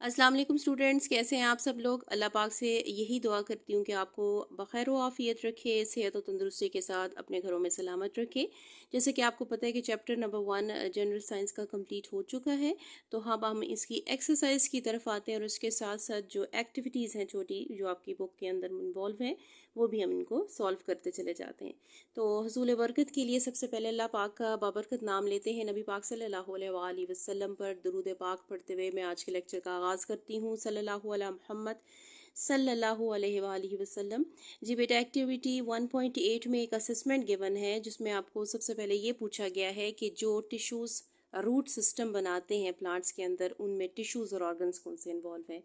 अस्सलाम वालेकुम स्टूडेंट्स, कैसे हैं आप सब लोग। अल्लाह पाक से यही दुआ करती हूँ कि आपको बखैर व आफियत रखे, सेहत और तंदुरुस्ती के साथ अपने घरों में सलामत रखे। जैसे कि आपको पता है कि चैप्टर नंबर 1 जनरल साइंस का कंप्लीट हो चुका है। तो अब हम इसकी एक्सरसाइज की तरफ आते हैं और उसके साथ साथ जो एक्टिविटीज़ हैं छोटी जो आपकी बुक के अंदर इन्वॉल्व हैं वो भी हम इनको सॉल्व करते चले जाते हैं। तो हसूल बरकत के लिए सबसे पहले अल्लाह पाक का बाबरकत नाम लेते हैं। नबी पाक सल्लल्लाहु अलैहि वसल्लम पर दुरूद पाक पढ़ते हुए मैं आज के लेक्चर का आगाज़ करती हूँ। सल्लल्लाहु अला मुहम्मद सल्लल्लाहु अलैहि वसल्लम। जी बेटा, एक्टिविटी 1.8 में एक असेसमेंट गिवन है जिसमें आपको सबसे पहले ये पूछा गया है कि जो टिश्यूज़ रूट सिस्टम बनाते हैं प्लांट्स के अंदर उनमें टिश्यूज़ और ऑर्गन्स कौन से इन्वॉल्व हैं।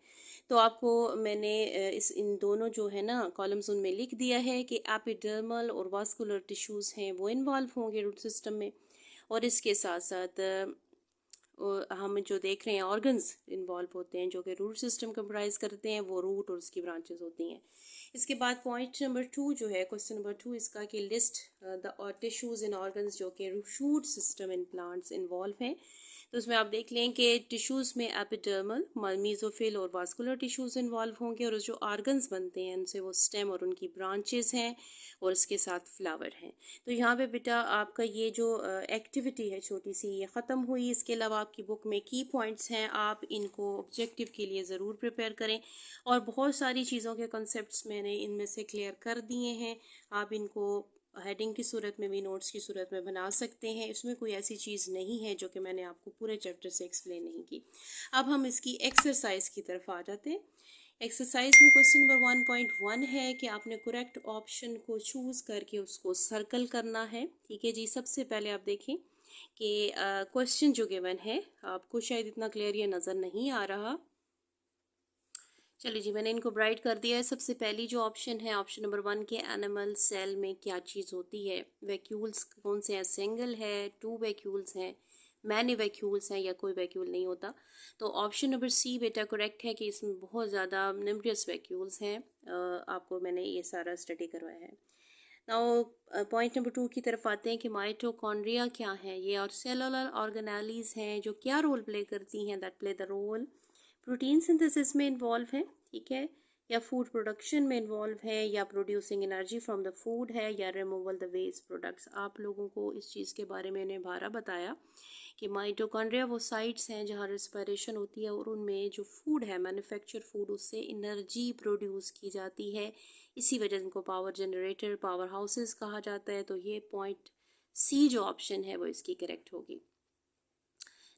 तो आपको मैंने इस इन दोनों जो है ना कॉलम्स उनमें लिख दिया है कि एपिडर्मल और वास्कुलर टिश्यूज़ हैं वो इन्वॉल्व होंगे रूट सिस्टम में। और इसके साथ साथ हम जो देख रहे हैं ऑर्गन्स इन्वॉल्व होते हैं जो कि रूट सिस्टम कंप्राइज करते हैं, वो रूट और उसकी ब्रांचेस होती हैं। इसके बाद पॉइंट नंबर 2 जो है, क्वेश्चन नंबर 2 इसका कि list the tissues in organs जो कि root system in plants involve हैं। तो उसमें आप देख लें कि टिश्यूज़ में एपिडर्मल, मेसोफिल और वास्कुलर टिश्यूज़ इन्वॉल्व होंगे और जो ऑर्गन्स बनते हैं उनसे वो स्टेम और उनकी ब्रांचेस हैं और इसके साथ फ्लावर हैं। तो यहाँ पे बेटा आपका ये जो एक्टिविटी है छोटी सी ये ख़त्म हुई। इसके अलावा आपकी बुक में की पॉइंट्स हैं, आप इनको ऑब्जेक्टिव के लिए ज़रूर प्रिपेयर करें और बहुत सारी चीज़ों के कॉन्सेप्ट्स मैंने इनमें से क्लियर कर दिए हैं। आप इनको हेडिंग की सूरत में भी नोट्स की सूरत में बना सकते हैं। इसमें कोई ऐसी चीज़ नहीं है जो कि मैंने आपको पूरे चैप्टर से एक्सप्लेन नहीं की। अब हम इसकी एक्सरसाइज की तरफ आ जाते हैं। एक्सरसाइज में क्वेश्चन नंबर 1.1 है कि आपने करेक्ट ऑप्शन को चूज़ करके उसको सर्कल करना है। ठीक है जी। सबसे पहले आप देखें कि क्वेश्चन जो गिवन है आपको शायद इतना क्लियर ये नज़र नहीं आ रहा। चलिए जी, मैंने इनको ब्राइट कर दिया है। सबसे पहली जो ऑप्शन है ऑप्शन नंबर 1 के एनिमल सेल में क्या चीज़ होती है। वैक्यूल्स कौन से हैं, सिंगल है, 2 वैक्यूल्स हैं, मैनी वैक्यूल्स हैं या कोई वैक्यूल नहीं होता। तो ऑप्शन नंबर सी बेटा करेक्ट है कि इसमें बहुत ज़्यादा न्यूमरस वैक्यूल्स हैं। आपको मैंने ये सारा स्टडी करवाया है। नाउ पॉइंट नंबर 2 की तरफ आते हैं कि माइटोकॉन्ड्रिया क्या है। ये और सेलुलर ऑर्गेनेलीज हैं जो क्या रोल प्ले करती हैं, that play the role protein synthesis में इन्वॉल्व है। ठीक है, या फूड प्रोडक्शन में इन्वॉल्व है, या producing energy from the food है, या रिमूवल द वेस्ट प्रोडक्ट्स। आप लोगों को इस चीज़ के बारे में मैंने बारह बताया कि माइटोकॉन्ड्रिया वो साइट्स हैं जहाँ रेस्पिरेशन होती है और उनमें जो फूड है, मैन्युफैक्चर फूड, उससे एनर्जी प्रोड्यूस की जाती है। इसी वजह से इनको पावर जनरेटर, पावर हाउसेस कहा जाता है। तो ये पॉइंट सी जो ऑप्शन है वो इसकी करेक्ट होगी।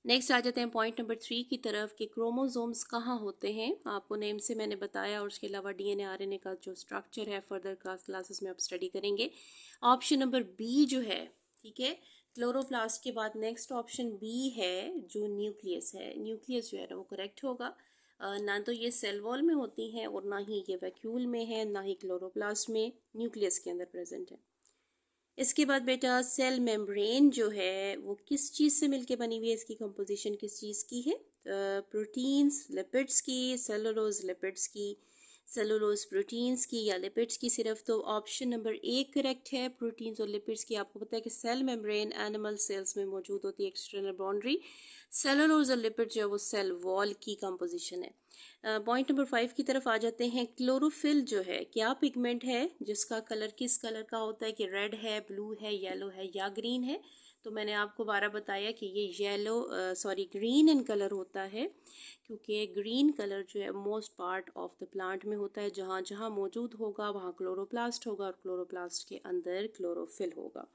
नेक्स्ट आ जाते हैं पॉइंट नंबर 3 की तरफ कि क्रोमोसोम्स कहाँ होते हैं। आपको नेम से मैंने बताया और उसके अलावा डीएनए आरएनए का जो स्ट्रक्चर है फर्दर क्लासेस में आप स्टडी करेंगे। ऑप्शन नंबर बी जो है, ठीक है, क्लोरोप्लास्ट के बाद नेक्स्ट ऑप्शन बी है जो न्यूक्लियस है। न्यूक्लियस जो है ना वो करेक्ट होगा। ना तो ये सेल वॉल में होती हैं और ना ही ये वैक्यूल में है, ना ही क्लोरोप्लास्ट में, न्यूक्लियस के अंदर प्रेजेंट है। इसके बाद बेटा सेल मेम्ब्रेन जो है वो किस चीज़ से मिलके बनी हुई है, इसकी कंपोजिशन किस चीज़ की है। प्रोटीन्स लिपिड्स की, सेलुलोज लिपिड्स की, सेलुलोज प्रोटीन्स की, या लिपिड्स की सिर्फ। तो ऑप्शन नंबर 1 करेक्ट है, प्रोटीन्स और लिपिड्स की। आपको पता है कि सेल मेम्ब्रेन एनिमल सेल्स में मौजूद होती है, एक्सटर्नल बाउंड्री। सेलुलोज और लिपिड जो है वो सेल वॉल की कंपोजिशन है। पॉइंट नंबर 5 की तरफ आ जाते हैं। क्लोरोफिल जो है क्या पिगमेंट है जिसका कलर किस कलर का होता है, कि रेड है, ब्लू है, येलो है या ग्रीन है। तो मैंने आपको बारह बताया कि ये ग्रीन इन कलर होता है, क्योंकि ग्रीन कलर जो है most part of the plant में होता है। जहाँ जहाँ मौजूद होगा वहाँ क्लोरोप्लास्ट होगा और क्लोरोप्लास्ट के अंदर क्लोरोफिल होगा।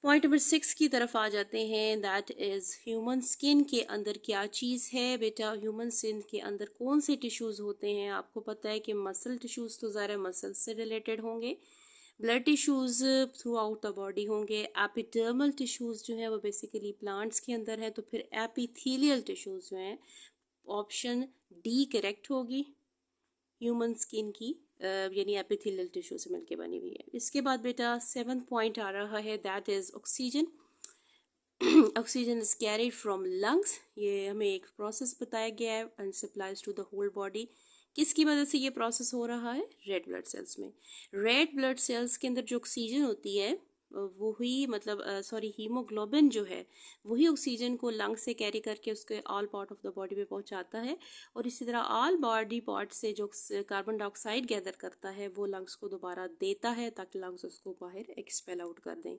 पॉइंट नंबर 6 की तरफ आ जाते हैं, दैट इज़ ह्यूमन स्किन के अंदर क्या चीज़ है। बेटा ह्यूमन स्किन के अंदर कौन से टिश्यूज़ होते हैं। आपको पता है कि मसल टिश्यूज़ तो ज़्यादा मसल से रिलेटेड होंगे, blood tissues through out the body होंगे, एपिडर्मल टिश्यूज़ जो है वो बेसिकली प्लांट्स के अंदर है। तो फिर एपिथेलियल टिश्यूज़ जो हैं ऑप्शन डी करेक्ट होगी, ह्यूमन स्किन की यानी एपिथेलियल टिश्यू से मिलकर बनी हुई है। इसके बाद बेटा 7th पॉइंट आ रहा है, that is oxygen. Oxygen is carried from lungs. ये हमें एक प्रोसेस बताया गया है and supplies to the whole body. किसकी वजह से ये प्रोसेस हो रहा है, रेड ब्लड सेल्स में। रेड ब्लड सेल्स के अंदर जो ऑक्सीजन होती है वही मतलब सॉरी हीमोग्लोबिन जो है वही ऑक्सीजन को लंग से कैरी करके उसके all part of the body में पहुंचाता है, और इसी तरह ऑल बॉडी पार्ट से जो कार्बन डाइऑक्साइड गैदर करता है वो लंग्स को दोबारा देता है ताकि लंग्स उसको बाहर एक्सपेल आउट कर दें।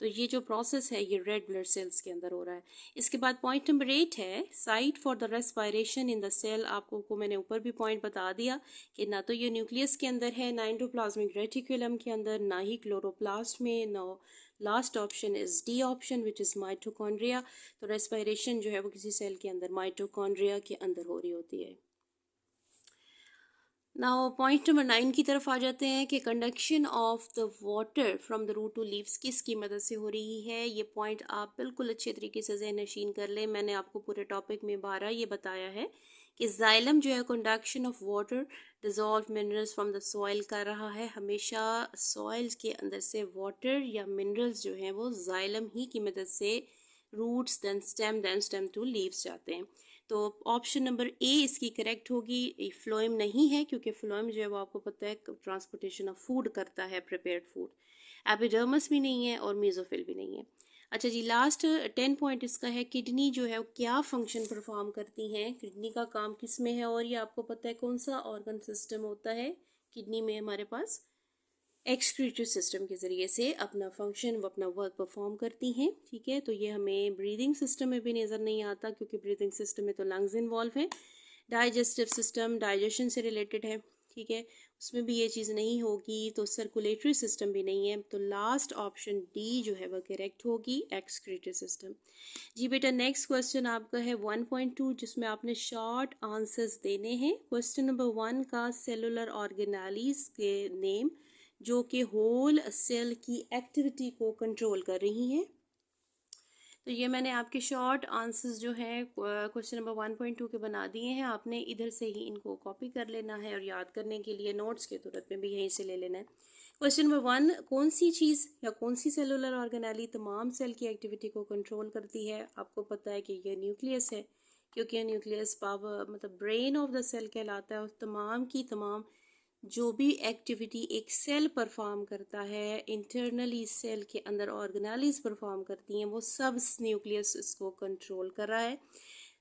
तो ये जो प्रोसेस है ये रेड ब्लड सेल्स के अंदर हो रहा है। इसके बाद पॉइंट नंबर 8 है site for the respiration in the cell. आपको को मैंने ऊपर भी पॉइंट बता दिया कि ना तो ये न्यूक्लियस के अंदर है, ना एंडोप्लाज्मिक रेटिकुलम के अंदर, ना ही क्लोरोप्लास्ट में, ना last option is D option which is mitochondria. तो रेस्पिरेशन जो है वो किसी सेल के अंदर माइटोकॉन्ड्रिया के अंदर हो रही होती है। नाउ पॉइंट नंबर 9 की तरफ आ जाते हैं कि conduction of the water from the root to leaves किसकी मदद से हो रही है। ये पॉइंट आप बिल्कुल अच्छे तरीके से ज़हन नशीन कर लें। मैंने आपको पूरे टॉपिक में 12 ये बताया है कि जाइलम जो है conduction of water dissolve minerals from the soil कर रहा है। हमेशा सॉइल के अंदर से वाटर या मिनरल्स जो हैं वो जाइलम ही की मदद से roots then stem to leaves जाते हैं। तो ऑप्शन नंबर ए इसकी करेक्ट होगी। फ्लोएम नहीं है क्योंकि फ्लोएम जो है वो आपको पता है ट्रांसपोर्टेशन ऑफ फूड करता है, प्रिपेयर्ड फूड। एपिडर्मस भी नहीं है और मेसोफिल भी नहीं है। अच्छा जी, लास्ट 10 पॉइंट इसका है किडनी जो है वो क्या फंक्शन परफॉर्म करती हैं, किडनी का काम किस में है, और ये आपको पता है कौन सा ऑर्गन सिस्टम होता है किडनी में हमारे पास। एक्सक्रीटरी सिस्टम के ज़रिए से अपना फंक्शन वो अपना वर्क परफॉर्म करती हैं। ठीक है, तो ये हमें ब्रीदिंग सिस्टम में भी नज़र नहीं आता क्योंकि ब्रीदिंग सिस्टम में तो लंग्स इन्वॉल्व है। डाइजेस्टिव सिस्टम डाइजेशन से रिलेटेड है, ठीक है, उसमें भी ये चीज़ नहीं होगी। तो सर्कुलेटरी सिस्टम भी नहीं है। तो लास्ट ऑप्शन डी जो है वह करेक्ट होगी, एक्सक्रीटरी सिस्टम। जी बेटा, नेक्स्ट क्वेश्चन आपका है 1.2 जिसमें आपने शॉर्ट आंसर्स देने हैं। क्वेश्चन नंबर 1 का सेलुलर ऑर्गेनालीज के नेम जो कि होल सेल की एक्टिविटी को कंट्रोल कर रही हैं। तो ये मैंने आपके शॉर्ट आंसर्स जो हैं क्वेश्चन नंबर 1.2 के बना दिए हैं। आपने इधर से ही इनको कॉपी कर लेना है और याद करने के लिए नोट्स के तौर पे भी यहीं से ले लेना है। क्वेश्चन नंबर 1, कौन सी चीज़ या कौन सी सेलुलर ऑर्गेनेली तमाम सेल की एक्टिविटी को कंट्रोल करती है। आपको पता है कि ये न्यूक्लियस है क्योंकि न्यूक्लियस पावर मतलब ब्रेन ऑफ द सेल कहलाता है। उस तमाम की तमाम जो भी एक्टिविटी एक सेल परफॉर्म करता है, इंटरनली सेल के अंदर ऑर्गेनेलीज परफॉर्म करती हैं, वो सब न्यूक्लियस इसको कंट्रोल कर रहा है।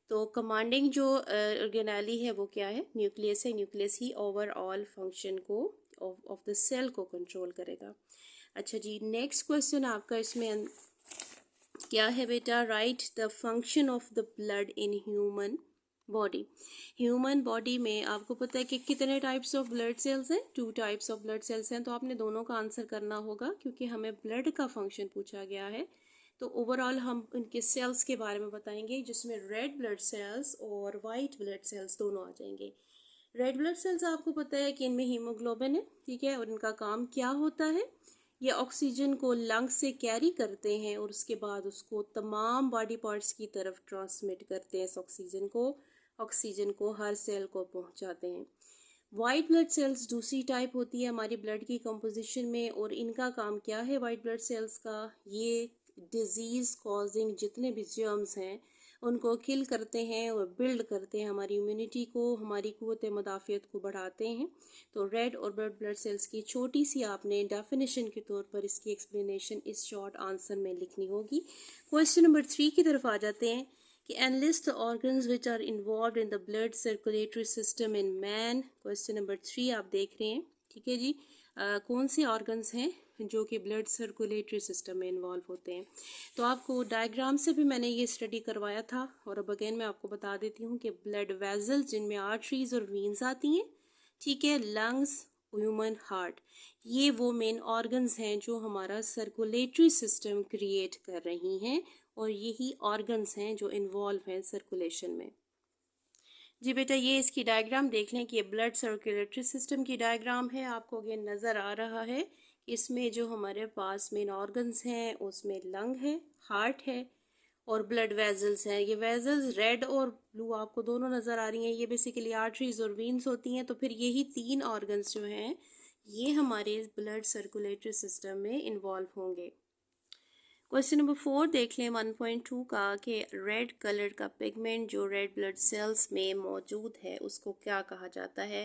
तो कमांडिंग जो ऑर्गेनेली है वो क्या है, न्यूक्लियस है। न्यूक्लियस ही ओवरऑल फंक्शन को ऑफ द सेल को कंट्रोल करेगा। अच्छा जी, नेक्स्ट क्वेश्चन आपका इसमें क्या है बेटा, right the function of the blood in human body. Human body में आपको पता है कि कितने टाइप्स ऑफ ब्लड सेल्स हैं, 2 टाइप्स ऑफ ब्लड सेल्स हैं। तो आपने दोनों का आंसर करना होगा क्योंकि हमें ब्लड का फंक्शन पूछा गया है। तो ओवरऑल हम उनके सेल्स के बारे में बताएंगे जिसमें रेड ब्लड सेल्स और वाइट ब्लड सेल्स दोनों आ जाएंगे। रेड ब्लड सेल्स आपको पता है कि इनमें हीमोग्लोबिन है, ठीक है, और इनका काम क्या होता है, ये ऑक्सीजन को लंग्स से कैरी करते हैं और उसके बाद उसको तमाम बॉडी पार्ट्स की तरफ ट्रांसमिट करते हैं। इस ऑक्सीजन को हर सेल को पहुंचाते हैं। वाइट ब्लड सेल्स दूसरी टाइप होती है हमारी ब्लड की कंपोजिशन में, और इनका काम क्या है वाइट ब्लड सेल्स का, ये डिजीज़ कॉजिंग जितने भी जर्म्स हैं उनको किल करते हैं और बिल्ड करते हैं, हमारी इम्यूनिटी को, हमारी क़ुव्वत मुदाफ़ियत को बढ़ाते हैं। तो रेड और रेड ब्लड सेल्स की छोटी सी आपने डेफिनेशन के तौर पर इसकी एक्सप्लेनेशन इस शॉर्ट आंसर में लिखनी होगी। क्वेश्चन नंबर 3 की तरफ आ जाते हैं कि enlist the organs which are involve in the blood circulatory system in man. Question number 3 आप देख रहे हैं, ठीक है जी। कौन से ऑर्गन्स हैं जो कि ब्लड सर्कुलेटरी सिस्टम में इन्वॉल्व होते हैं। तो आपको डायग्राम से भी मैंने ये स्टडी करवाया था और अब अगेन मैं आपको बता देती हूँ कि ब्लड वेजल्स जिनमें आर्टरीज और वीन्स आती हैं, ठीक है, लंग्स, ह्यूमन हार्ट, ये वो मेन ऑर्गन्स हैं जो हमारा सर्कुलेटरी सिस्टम क्रिएट कर रही हैं और यही ऑर्गन्स हैं जो इन्वॉल्व हैं सर्कुलेशन में। जी बेटा, ये इसकी डायग्राम देख लें कि ये ब्लड सर्कुलेटरी सिस्टम की डायग्राम है। आपको अगेन नज़र आ रहा है इसमें जो हमारे पास मेन ऑर्गन्स हैं उसमें लंग है, हार्ट है और ब्लड वेजल्स हैं। ये वेजल्स रेड और ब्लू आपको दोनों नज़र आ रही हैं, ये बेसिकली आर्टरीज और वीन्स होती हैं। तो फिर यही 3 ऑर्गन्स जो हैं ये हमारे ब्लड सर्कुलेटरी सिस्टम में इन्वॉल्व होंगे। क्वेश्चन नंबर 4 देख लें 1.2 का कि रेड कलर का पिगमेंट जो रेड ब्लड सेल्स में मौजूद है उसको क्या कहा जाता है।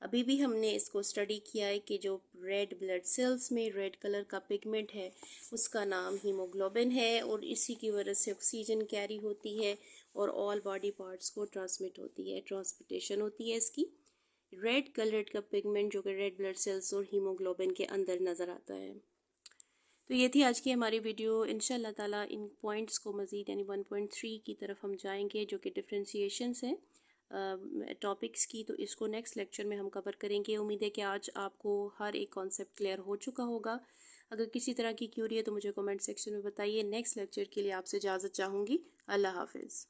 अभी भी हमने इसको स्टडी किया है कि जो रेड ब्लड सेल्स में रेड कलर का पिगमेंट है उसका नाम हीमोग्लोबिन है और इसी की वजह से ऑक्सीजन कैरी होती है और ऑल बॉडी पार्ट्स को ट्रांसमिट होती है, ट्रांसमिटेशन होती है इसकी। रेड कलर्ड का पिगमेंट जो कि रेड ब्लड सेल्स और हीमोग्लोबिन के अंदर नज़र आता है। तो ये थी आज की हमारी वीडियो। इंशाल्लाह ताला इन पॉइंट्स को मज़ीद यानी 1.3 की तरफ हम जाएंगे जो कि डिफ्रेंशिएशंस हैं टॉपिक्स की, तो इसको नेक्स्ट लेक्चर में हम कवर करेंगे। उम्मीद है कि आज आपको हर एक कॉन्सेप्ट क्लियर हो चुका होगा। अगर किसी तरह की क्यूरी है तो मुझे कमेंट सेक्शन में बताइए। नेक्स्ट लेक्चर के लिए आपसे इजाज़त चाहूँगी। अल्लाह हाफिज़।